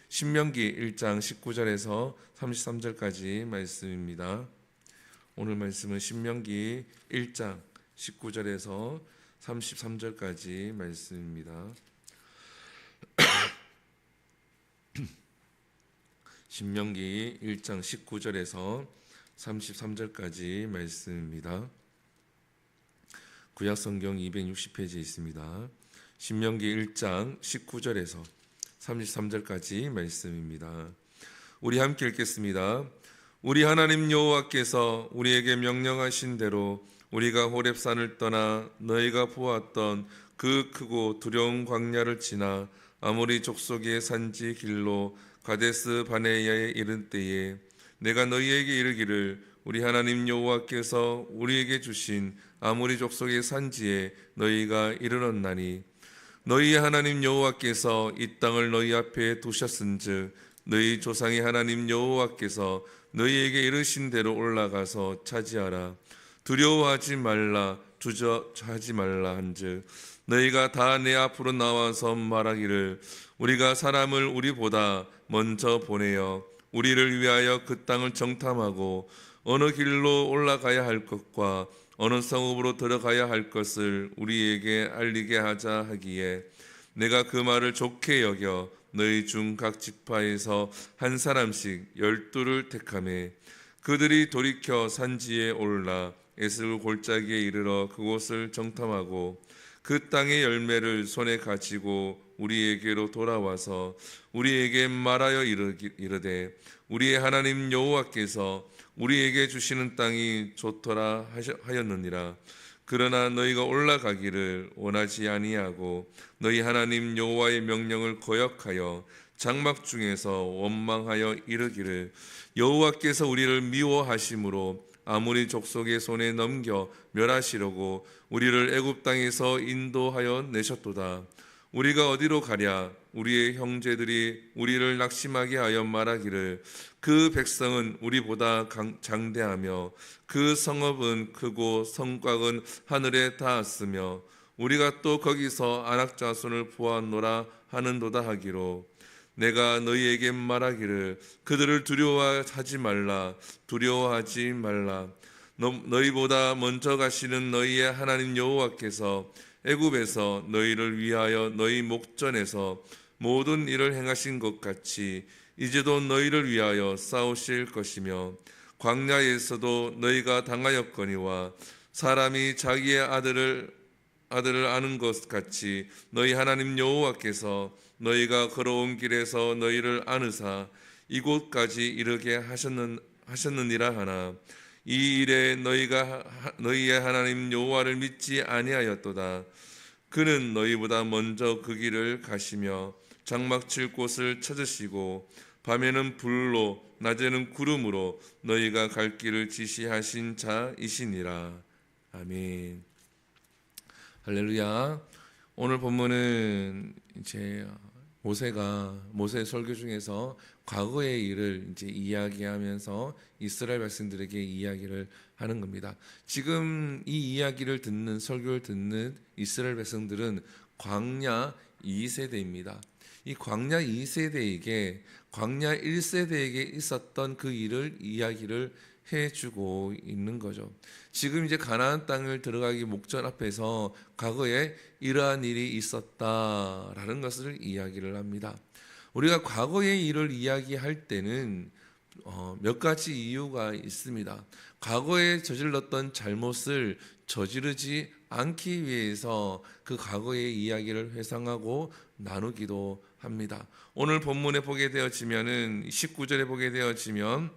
신명기 1장 19절에서 33절까지 말씀입니다. 오늘 말씀은 신명기 1장 19절에서 33절까지 말씀입니다. 신명기 1장 19절에서 33절까지 말씀입니다. 구약성경 260페이지에 있습니다. 신명기 1장 19절에서 33절까지 말씀입니다. 우리 함께 읽겠습니다. 우리 하나님 여호와께서 우리에게 명령하신 대로 우리가 호렙산을 떠나 너희가 보았던 그 크고 두려운 광야를 지나 아모리 족속의 산지 길로 가데스 바네아에 이른 때에 내가 너희에게 이르기를 우리 하나님 여호와께서 우리에게 주신 아모리 족속의 산지에 너희가 이르렀나니 너희 하나님 여호와께서 이 땅을 너희 앞에 두셨은즉 너희 조상의 하나님 여호와께서 너희에게 이르신 대로 올라가서 차지하라. 두려워하지 말라, 주저하지 말라 한즉 너희가 다 내 앞으로 나와서 말하기를 우리가 사람을 우리보다 먼저 보내어 우리를 위하여 그 땅을 정탐하고 어느 길로 올라가야 할 것과 어느 성읍으로 들어가야 할 것을 우리에게 알리게 하자 하기에 내가 그 말을 좋게 여겨 너희 중 각 지파에서 한 사람씩 12를 택하매 그들이 돌이켜 산지에 올라 에슬 골짜기에 이르러 그곳을 정탐하고 그 땅의 열매를 손에 가지고 우리에게로 돌아와서 우리에게 말하여 이르되 우리의 하나님 여호와께서 우리에게 주시는 땅이 좋더라 하였느니라. 그러나 너희가 올라가기를 원하지 아니하고 너희 하나님 여호와의 명령을 거역하여 장막 중에서 원망하여 이르기를 여호와께서 우리를 미워하심으로 아모리 족속의 손에 넘겨 멸하시려고 우리를 애굽 땅에서 인도하여 내셨도다. 우리가 어디로 가랴? 우리의 형제들이 우리를 낙심하게 하여 말하기를 그 백성은 우리보다 장대하며 그 성읍은 크고 성곽은 하늘에 닿았으며 우리가 또 거기서 아낙 자손을 보았노라 하는도다 하기로 내가 너희에게 말하기를 그들을 두려워하지 말라. 두려워하지 말라. 너희보다 먼저 가시는 너희의 하나님 여호와께서 애굽에서 너희를 위하여 너희 목전에서 모든 일을 행하신 것 같이 이제도 너희를 위하여 싸우실 것이며 광야에서도 너희가 당하였거니와 사람이 자기의 아들을 아는 것 같이 너희 하나님 여호와께서 너희가 걸어온 길에서 너희를 안으사 이곳까지 이르게 하셨느니라 하나 이 일에 너희가 너희의 하나님 여호와를 믿지 아니하였도다. 그는 너희보다 먼저 그 길을 가시며 장막 칠 곳을 찾으시고 밤에는 불로 낮에는 구름으로 너희가 갈 길을 지시하신 자이시니라. 아멘. 할렐루야. 오늘 본문은 이제 모세의 설교 중에서 과거의 일을 이제 이야기하면서 이스라엘 백성들에게 이야기를 하는 겁니다. 지금 이 이야기를 듣는 설교를 듣는 이스라엘 백성들은 광야 2세대입니다. 이 광야 2세대에게 광야 1세대에게 있었던 그 일을 이야기를 해주고 있는 거죠. 지금 이제 가나안 땅을 들어가기 목전 앞에서 과거에 이러한 일이 있었다라는 것을 이야기를 합니다. 우리가 과거의 일을 이야기할 때는 몇 가지 이유가 있습니다. 과거에 저질렀던 잘못을 저지르지 않기 위해서 그 과거의 이야기를 회상하고 나누기도 합니다. 오늘 본문에 보게 되어지면은 19절에 보게 되어지면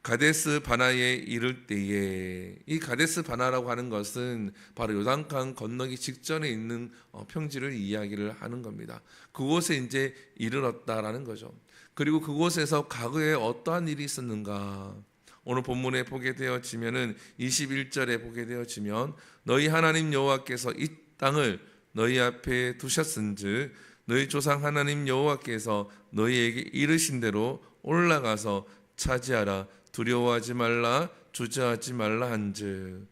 가데스 바나에 이를 때에 이 가데스 바나라고 하는 것은 바로 요단강 건너기 직전에 있는 평지를 이야기를 하는 겁니다. 그곳에 이제 이르렀다라는 거죠. 그리고 그곳에서 과거에 어떠한 일이 있었는가? 오늘 본문에 보게 되어지면은 21절에 보게 되어지면 너희 하나님 여호와께서 이 땅을 너희 앞에 두셨은즉 너희 조상 하나님 여호와께서 너희에게 이르신 대로 올라가서 차지하라. 두려워하지 말라, 주저하지 말라 한즉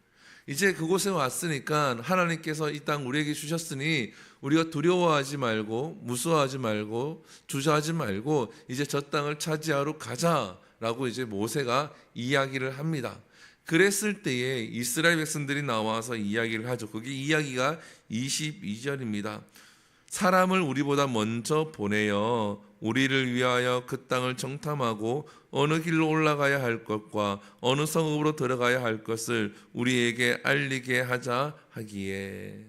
이제 그곳에 왔으니까 하나님께서 이 땅 우리에게 주셨으니 우리가 두려워하지 말고 무서워하지 말고 주저하지 말고 이제 저 땅을 차지하러 가자라고 이제 모세가 이야기를 합니다. 그랬을 때에 이스라엘 백성들이 나와서 이야기를 하죠. 그게 이야기가 22절입니다. 사람을 우리보다 먼저 보내어 우리를 위하여 그 땅을 정탐하고 어느 길로 올라가야 할 것과 어느 성읍으로 들어가야 할 것을 우리에게 알리게 하자 하기에.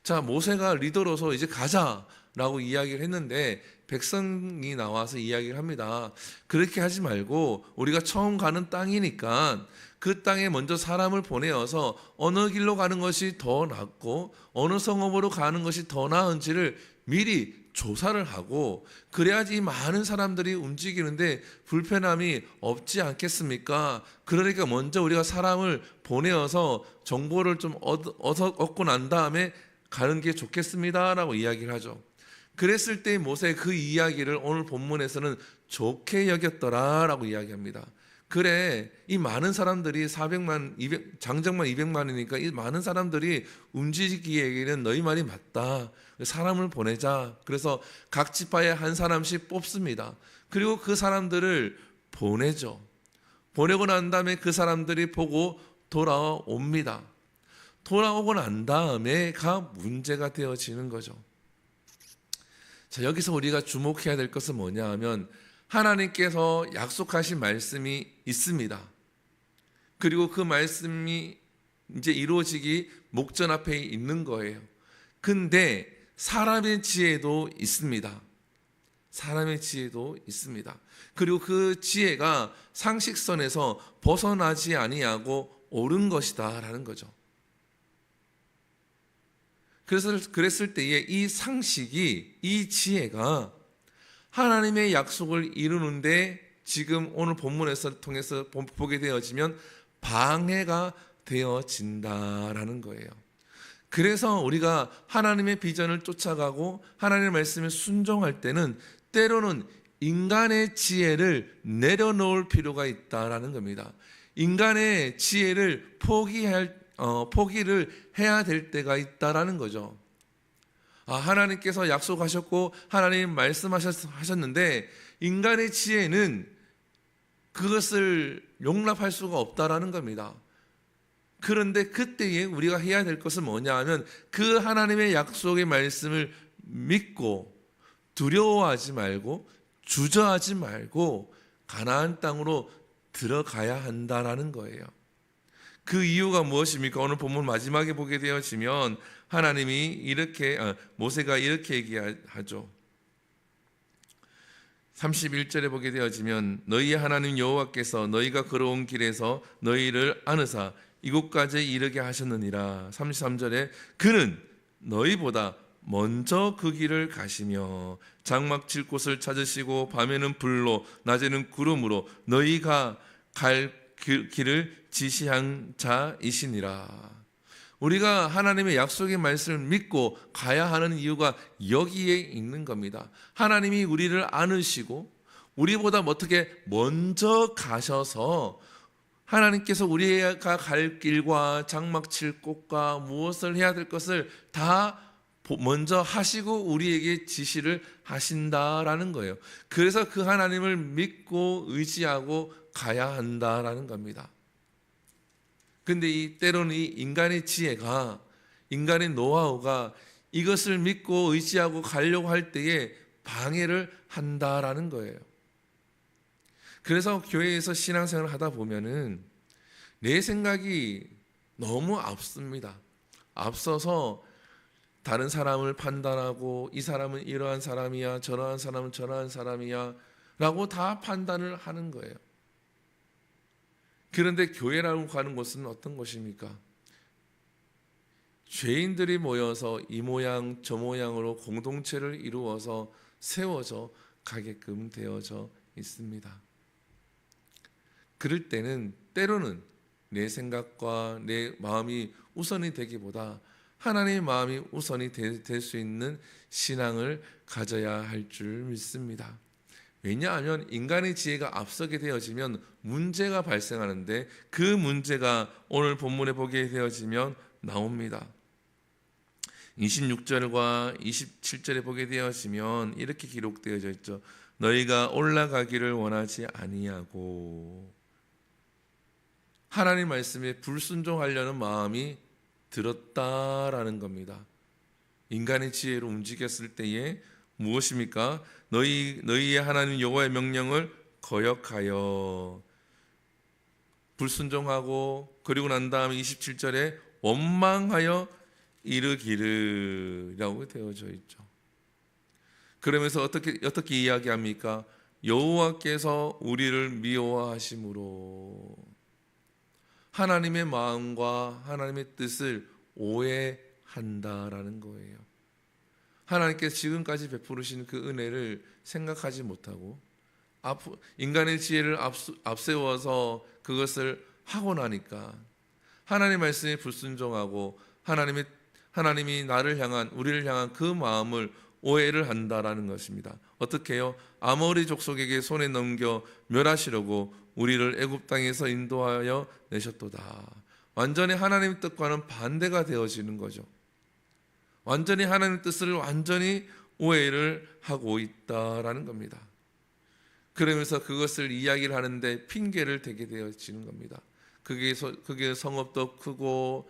자, 모세가 리더로서 이제 가자라고 이야기를 했는데 백성이 나와서 이야기를 합니다. 그렇게 하지 말고 우리가 처음 가는 땅이니까 그 땅에 먼저 사람을 보내어서 어느 길로 가는 것이 더 낫고 어느 성읍으로 가는 것이 더 나은지를 미리 조사를 하고 그래야지 많은 사람들이 움직이는데 불편함이 없지 않겠습니까? 그러니까 먼저 우리가 사람을 보내어서 정보를 좀 얻고 난 다음에 가는 게 좋겠습니다라고 이야기를 하죠. 그랬을 때 모세 그 이야기를 오늘 본문에서는 좋게 여겼더라라고 이야기합니다. 그래, 이 많은 사람들이 400만, 장정만 200만이니까 이 많은 사람들이 움직이기에는 너희 말이 맞다. 사람을 보내자. 그래서 각 지파에 한 사람씩 뽑습니다. 그리고 그 사람들을 보내죠. 보내고 난 다음에 그 사람들이 보고 돌아옵니다. 돌아오고 난 다음에가 문제가 되어지는 거죠. 자, 여기서 우리가 주목해야 될 것은 뭐냐 하면 하나님께서 약속하신 말씀이 있습니다. 그리고 그 말씀이 이제 이루어지기 목전 앞에 있는 거예요. 근데 사람의 지혜도 있습니다. 사람의 지혜도 있습니다. 그리고 그 지혜가 상식선에서 벗어나지 아니하고 옳은 것이다라는 거죠. 그래서 그랬을 때에 이 상식이, 이 지혜가 하나님의 약속을 이루는데 지금 오늘 본문에서 통해서 보게 되어지면 방해가 되어진다라는 거예요. 그래서 우리가 하나님의 비전을 쫓아가고 하나님의 말씀에 순종할 때는 때로는 인간의 지혜를 내려놓을 필요가 있다라는 겁니다. 인간의 지혜를 포기를 해야 될 때가 있다라는 거죠. 하나님께서 약속하셨고 하나님 말씀하셨는데 인간의 지혜는 그것을 용납할 수가 없다라는 겁니다. 그런데 그때에 우리가 해야 될 것은 뭐냐 하면 그 하나님의 약속의 말씀을 믿고 두려워하지 말고 주저하지 말고 가나안 땅으로 들어가야 한다라는 거예요. 그 이유가 무엇입니까? 오늘 본문 마지막에 보게 되어지면 하나님이 이렇게 모세가 이렇게 얘기하죠. 31절에 보게 되어지면 너희의 하나님 여호와께서 너희가 걸어온 길에서 너희를 안으사 이곳까지 이르게 하셨느니라. 33절에 그는 너희보다 먼저 그 길을 가시며 장막 칠 곳을 찾으시고 밤에는 불로 낮에는 구름으로 너희가 갈 길을 지시한 자이시니라. 우리가 하나님의 약속의 말씀을 믿고 가야 하는 이유가 여기에 있는 겁니다. 하나님이 우리를 안으시고 우리보다 어떻게 먼저 가셔서 하나님께서 우리가 갈 길과 장막 칠 곳과 무엇을 해야 될 것을 다 먼저 하시고 우리에게 지시를 하신다라는 거예요. 그래서 그 하나님을 믿고 의지하고 가야 한다라는 겁니다. 근데 때로는 이 인간의 지혜가, 인간의 노하우가 이것을 믿고 의지하고 가려고 할 때에 방해를 한다라는 거예요. 그래서 교회에서 신앙생활을 하다 보면은 내 생각이 너무 앞섭니다. 앞서서 다른 사람을 판단하고 이 사람은 이러한 사람이야, 저러한 사람은 저러한 사람이야 라고 다 판단을 하는 거예요. 그런데 교회라고 가는 곳은 어떤 곳입니까? 죄인들이 모여서 이 모양 저 모양으로 공동체를 이루어서 세워져 가게끔 되어져 있습니다. 그럴 때는 때로는 내 생각과 내 마음이 우선이 되기보다 하나님의 마음이 우선이 될 수 있는 신앙을 가져야 할 줄 믿습니다. 왜냐하면 인간의 지혜가 앞서게 되어지면 문제가 발생하는데 그 문제가 오늘 본문에 보게 되어지면 나옵니다. 26절과 27절에 보게 되어지면 이렇게 기록되어져 있죠. 너희가 올라가기를 원하지 아니하고, 하나님 말씀에 불순종하려는 마음이 들었다라는 겁니다. 인간의 지혜로 움직였을 때에 무엇입니까? 너희의 하나님 여호와의 명령을 거역하여 불순종하고, 그리고 난 다음에 27절에 원망하여 이르기르라고 되어져 있죠. 그러면서 어떻게 이야기합니까? 여호와께서 우리를 미워하심으로 하나님의 마음과 하나님의 뜻을 오해한다라는 거예요. 하나님께서 지금까지 베푸르신 그 은혜를 생각하지 못하고 인간의 지혜를 앞세워서 그것을 하고 나니까 하나님 말씀에 불순종하고 하나님이 우리를 향한 그 마음을 오해를 한다라는 것입니다. 어떻게 해요? 아모리 족속에게 손에 넘겨 멸하시려고 우리를 애굽 땅에서 인도하여 내셨도다. 완전히 하나님의 뜻과는 반대가 되어지는 거죠. 완전히 하나님의 뜻을 완전히 오해를 하고 있다라는 겁니다. 그러면서 그것을 이야기를 하는데 핑계를 대게 되어지는 겁니다. 그게 성읍도 크고,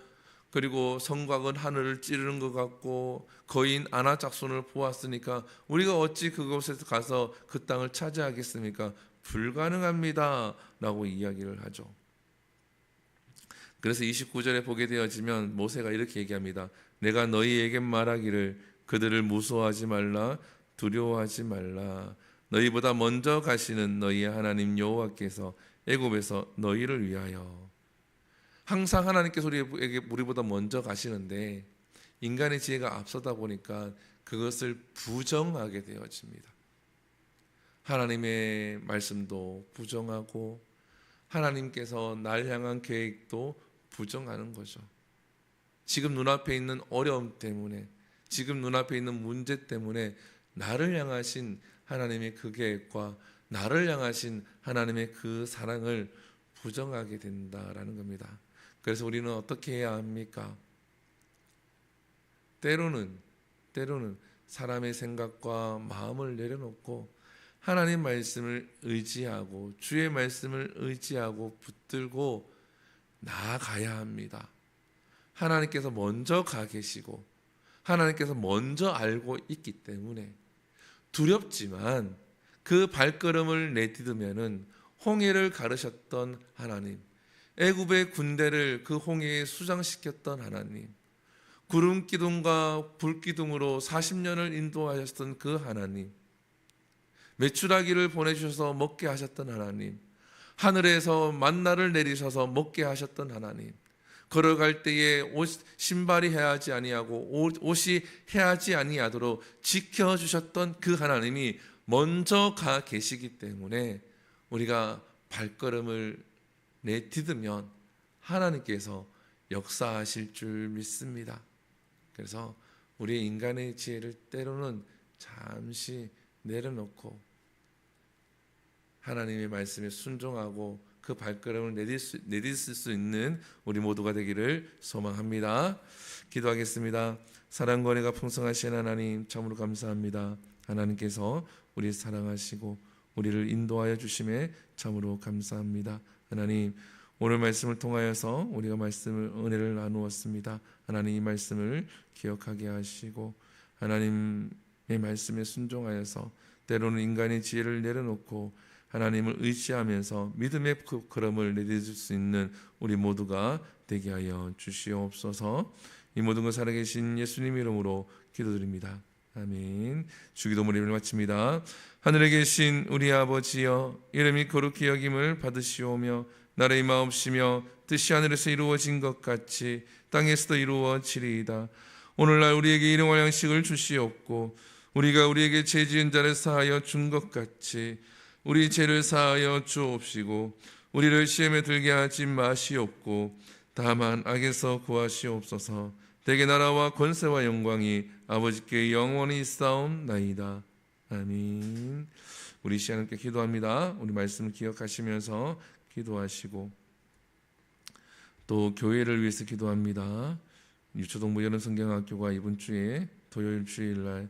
그리고 성곽은 하늘을 찌르는 것 같고, 거인 아나작손을 보았으니까 우리가 어찌 그곳에서 가서 그 땅을 차지하겠습니까? 불가능합니다 라고 이야기를 하죠. 그래서 29절에 보게 되어지면 모세가 이렇게 얘기합니다. 내가 너희에게 말하기를 그들을 무서워하지 말라, 두려워하지 말라. 너희보다 먼저 가시는 너희의 하나님 여호와께서 애굽에서 너희를 위하여. 항상 하나님께서 우리보다 먼저 가시는데 인간의 지혜가 앞서다 보니까 그것을 부정하게 되어집니다. 하나님의 말씀도 부정하고 하나님께서 날 향한 계획도 부정하는 거죠. 지금 눈앞에 있는 어려움 때문에, 지금 눈앞에 있는 문제 때문에 나를 향하신 하나님의 그 계획과 나를 향하신 하나님의 그 사랑을 부정하게 된다라는 겁니다. 그래서 우리는 어떻게 해야 합니까? 때로는 사람의 생각과 마음을 내려놓고 하나님 말씀을 의지하고 주의 말씀을 의지하고 붙들고 나아가야 합니다. 하나님께서 먼저 가 계시고 하나님께서 먼저 알고 있기 때문에 두렵지만 그 발걸음을 내디디면은 홍해를 가르셨던 하나님, 애굽의 군대를 그 홍해에 수장시켰던 하나님, 구름 기둥과 불 기둥으로 40년을 인도하셨던 그 하나님, 메추라기를 보내주셔서 먹게 하셨던 하나님, 하늘에서 만나를 내리셔서 먹게 하셨던 하나님, 걸어갈 때에 신발이 해하지 아니하고 옷이 해하지 아니하도록 지켜주셨던 그 하나님이 먼저 가 계시기 때문에 우리가 발걸음을 내디디면 하나님께서 역사하실 줄 믿습니다. 그래서 우리의 인간의 지혜를 때로는 잠시 내려놓고 하나님의 말씀에 순종하고 그 발걸음을 내딛을 수 있는 우리 모두가 되기를 소망합니다. 기도하겠습니다. 사랑과 은혜가 풍성하신 하나님, 참으로 감사합니다. 하나님께서 우리를 사랑하시고 우리를 인도하여 주심에 참으로 감사합니다. 하나님, 오늘 말씀을 통하여서 우리가 은혜를 나누었습니다. 하나님, 이 말씀을 기억하게 하시고 하나님의 말씀에 순종하여서 때로는 인간의 지혜를 내려놓고 하나님을 의지하면서 믿음의 걸음을 내딛을 수 있는 우리 모두가 되게 하여 주시옵소서. 이 모든 것 살아계신 예수님 이름으로 기도드립니다. 아멘. 주기도문 예배를 마칩니다. 하늘에 계신 우리 아버지여, 이름이 거룩히 여김을 받으시오며 나라의 마옵시며 뜻이 하늘에서 이루어진 것 같이 땅에서도 이루어지리이다. 오늘날 우리에게 일용할 양식을 주시옵고 우리가 우리에게 죄 지은 자를 사하여 준 것 같이 우리 죄를 사하여 주옵시고 우리를 시험에 들게 하지 마시옵고 다만 악에서 구하시옵소서. 대개 나라와 권세와 영광이 아버지께 영원히 있사옵나이다. 아멘. 우리 시간 함께 기도합니다. 우리 말씀을 기억하시면서 기도하시고 또 교회를 위해서 기도합니다. 유초동부 여름성경학교가 이번 주에 토요일 주일날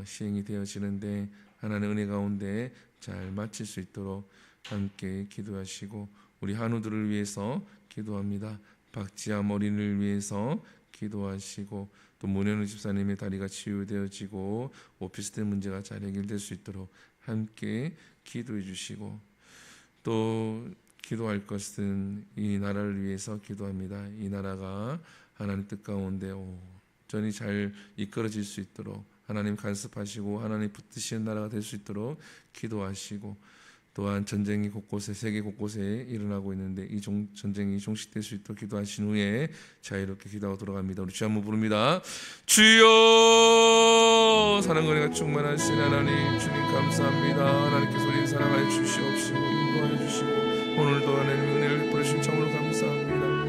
시행이 되어지는데 하나님의 은혜 가운데 잘 마칠 수 있도록 함께 기도하시고 우리 한우들을 위해서 기도합니다. 박지암 어린이를 위해서 기도하시고 또 문현우 집사님의 다리가 치유되어지고 오피스텔 문제가 잘 해결될 수 있도록 함께 기도해 주시고 또 기도할 것은 이 나라를 위해서 기도합니다. 이 나라가 하나님 뜻 가운데 온전히 잘 이끌어질 수 있도록 하나님 간섭하시고 하나님 붙드시는 나라가 될 수 있도록 기도하시고 또한 전쟁이 곳곳에 세계 곳곳에 일어나고 있는데 이 전쟁이 종식될 수 있도록 기도하신 후에 자유롭게 기도하고 돌아갑니다. 우리 주 한번 부릅니다. 주여 사랑과 은혜가 충만하신 하나님 주님 감사합니다. 하나님께서 우리를 사랑하여 주시옵시고 인도하여 주시고 오늘도 하나님의 은혜를 베풀어 주신 참으로 감사합니다.